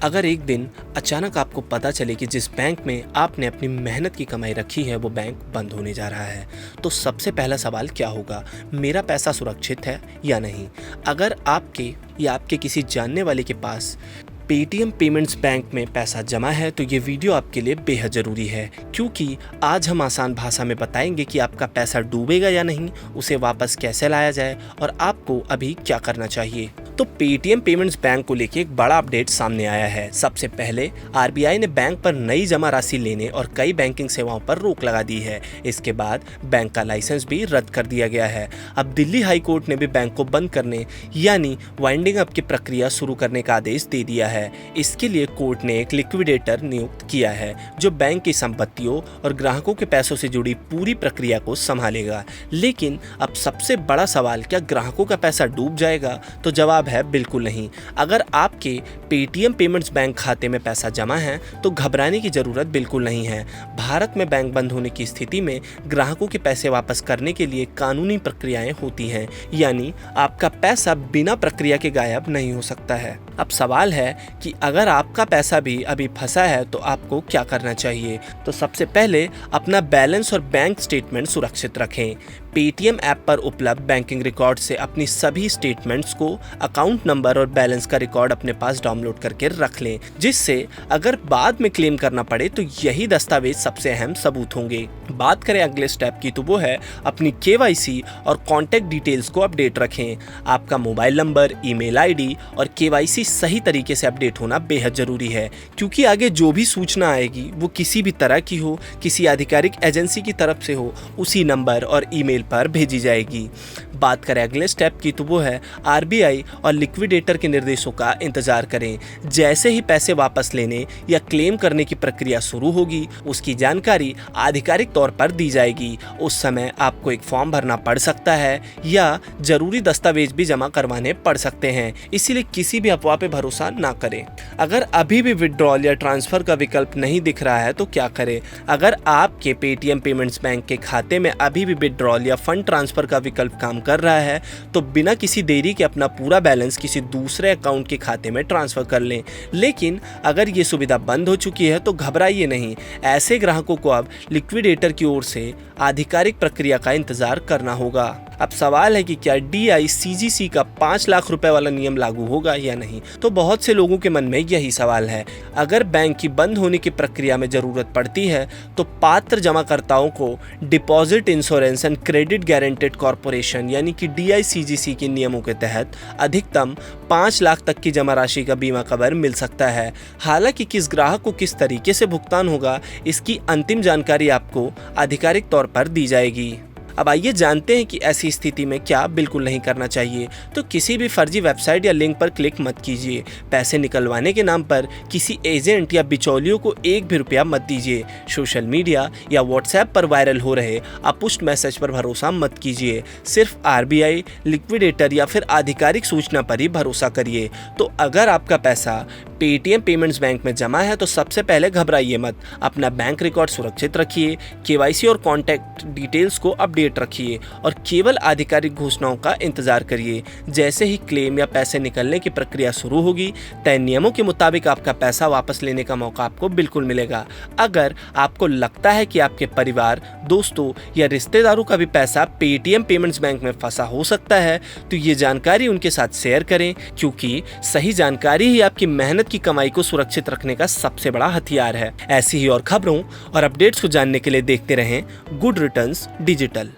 अगर एक दिन अचानक आपको पता चले कि जिस बैंक में आपने अपनी मेहनत की कमाई रखी है वो बैंक बंद होने जा रहा है, तो सबसे पहला सवाल क्या होगा? मेरा पैसा सुरक्षित है या नहीं? अगर आपके या आपके किसी जानने वाले के पास पेटीएम पेमेंट्स बैंक में पैसा जमा है तो ये वीडियो आपके लिए बेहद ज़रूरी है, क्योंकि आज हम आसान भाषा में बताएंगे कि आपका पैसा डूबेगा या नहीं, उसे वापस कैसे लाया जाए और आपको अभी क्या करना चाहिए। तो पेटीएम पेमेंट्स बैंक को लेके एक बड़ा अपडेट सामने आया है। सबसे पहले आरबीआई ने बैंक पर नई जमा राशि लेने और कई बैंकिंग सेवाओं पर रोक लगा दी है। इसके बाद बैंक का लाइसेंस भी रद्द कर दिया गया है। अब दिल्ली हाई कोर्ट ने भी बैंक को बंद करने यानी वाइंडिंग अप की प्रक्रिया शुरू करने का आदेश दे दिया है। इसके लिए कोर्ट ने एक लिक्विडेटर नियुक्त किया है जो बैंक की संपत्तियों और ग्राहकों के पैसों से जुड़ी पूरी प्रक्रिया को संभालेगा। लेकिन अब सबसे बड़ा सवाल, क्या ग्राहकों का पैसा डूब जाएगा? तो जवाब है बिल्कुल नहीं। अगर आपके पेटीएम पेमेंट्स बैंक खाते में पैसा जमा है तो घबराने की जरूरत बिल्कुल नहीं है। भारत में बैंक बंद होने की स्थिति में ग्राहकों के पैसे वापस करने के लिए कानूनी प्रक्रियाएं होती हैं, यानी आपका पैसा बिना प्रक्रिया के गायब नहीं हो सकता है। अब सवाल है कि अगर आपका पैसा भी अभी फंसा है तो आपको क्या करना चाहिए? तो सबसे पहले अपना बैलेंस और बैंक स्टेटमेंट सुरक्षित रखें। पेटीएम ऐप पर उपलब्ध बैंकिंग रिकॉर्ड से अपनी सभी स्टेटमेंट्स को, अकाउंट नंबर और बैलेंस का रिकॉर्ड अपने पास डाउनलोड करके रख लें, जिससे अगर बाद में क्लेम करना पड़े तो यही दस्तावेज सबसे अहम सबूत होंगे। बात करें अगले स्टेप की, तो वो है अपनी केवाईसी और कॉन्टैक्ट डिटेल्स को अपडेट रखें। आपका मोबाइल नंबर, ईमेल आईडी और केवाईसी सही तरीके से अपडेट होना बेहद जरूरी है, क्योंकि आगे जो भी सूचना आएगी वो किसी भी तरह की हो, किसी आधिकारिक एजेंसी की तरफ से हो, उसी नंबर और ईमेल पर भेजी जाएगी। बात करें अगले स्टेप की, तो वो है आरबीआई और लिक्विडेटर के निर्देशों का इंतजार करें। जैसे ही पैसे वापस लेने या क्लेम करने की प्रक्रिया शुरू होगी, उसकी जानकारी आधिकारिक तौर पर दी जाएगी। उस समय आपको एक फॉर्म भरना पड़ सकता है या जरूरी दस्तावेज भी जमा करवाने पड़ सकते हैं, इसीलिए किसी भी अफवाह पे भरोसा ना करें। अगर अभी भी विड्रॉल या ट्रांसफर का विकल्प नहीं दिख रहा है तो क्या करें? अगर आपके पेटीएम पेमेंट्स बैंक के खाते में अभी भी विड्रॉल या फंड ट्रांसफर का विकल्प काम कर रहा है तो बिना किसी देरी के अपना पूरा बैलेंस किसी दूसरे अकाउंट के खाते में ट्रांसफर कर लें। लेकिन अगर ये सुविधा बंद हो चुकी है तो घबराइए नहीं। ऐसे ग्राहकों को अब लिक्विडेटर की ओर से आधिकारिक प्रक्रिया का इंतजार करना होगा। अब सवाल है कि क्या DICGC का 5 लाख रुपए वाला नियम लागू होगा या नहीं? तो बहुत से लोगों के मन में यही सवाल है। अगर बैंक की बंद होने की प्रक्रिया में जरूरत पड़ती है तो पात्र जमाकर्ताओं को deposit insurance and credit guaranteed corporation यानी कि DICGC के नियमों के तहत अधिकतम 5 लाख तक की जमा राशि का बीमा कवर मिल सकता है। हालांकि किस ग्राहक को किस तरीके से भुगतान होगा, इसकी अंतिम जानकारी आपको आधिकारिक तौर पर दी जाएगी। अब आइए जानते हैं कि ऐसी स्थिति में क्या बिल्कुल नहीं करना चाहिए। तो किसी भी फर्जी वेबसाइट या लिंक पर क्लिक मत कीजिए। पैसे निकलवाने के नाम पर किसी एजेंट या बिचौलियों को एक भी रुपया मत दीजिए। सोशल मीडिया या व्हाट्सएप पर वायरल हो रहे अपुष्ट मैसेज पर भरोसा मत कीजिए। सिर्फ आरबीआई, लिक्विडेटर या फिर आधिकारिक सूचना पर ही भरोसा करिए। तो अगर आपका पैसा पेटीएम पेमेंट्स बैंक में जमा है तो सबसे पहले घबराइए मत। अपना बैंक रिकॉर्ड सुरक्षित रखिए, केवाईसी और कॉन्टैक्ट डिटेल्स को अपडेट रखिए और केवल आधिकारिक घोषणाओं का इंतजार करिए। जैसे ही क्लेम या पैसे निकलने की प्रक्रिया शुरू होगी, तय नियमों के मुताबिक आपका पैसा वापस लेने का मौका आपको बिल्कुल मिलेगा। अगर आपको लगता है कि आपके परिवार, दोस्तों या रिश्तेदारों का भी पैसा पेटीएम पेमेंट्स बैंक में फंसा हो सकता है तो ये जानकारी उनके साथ शेयर करें, क्योंकि सही जानकारी ही आपकी मेहनत की कमाई को सुरक्षित रखने का सबसे बड़ा हथियार है। ऐसी ही और खबरों और अपडेट्स को जानने के लिए देखते रहें गुड रिटर्न्स डिजिटल।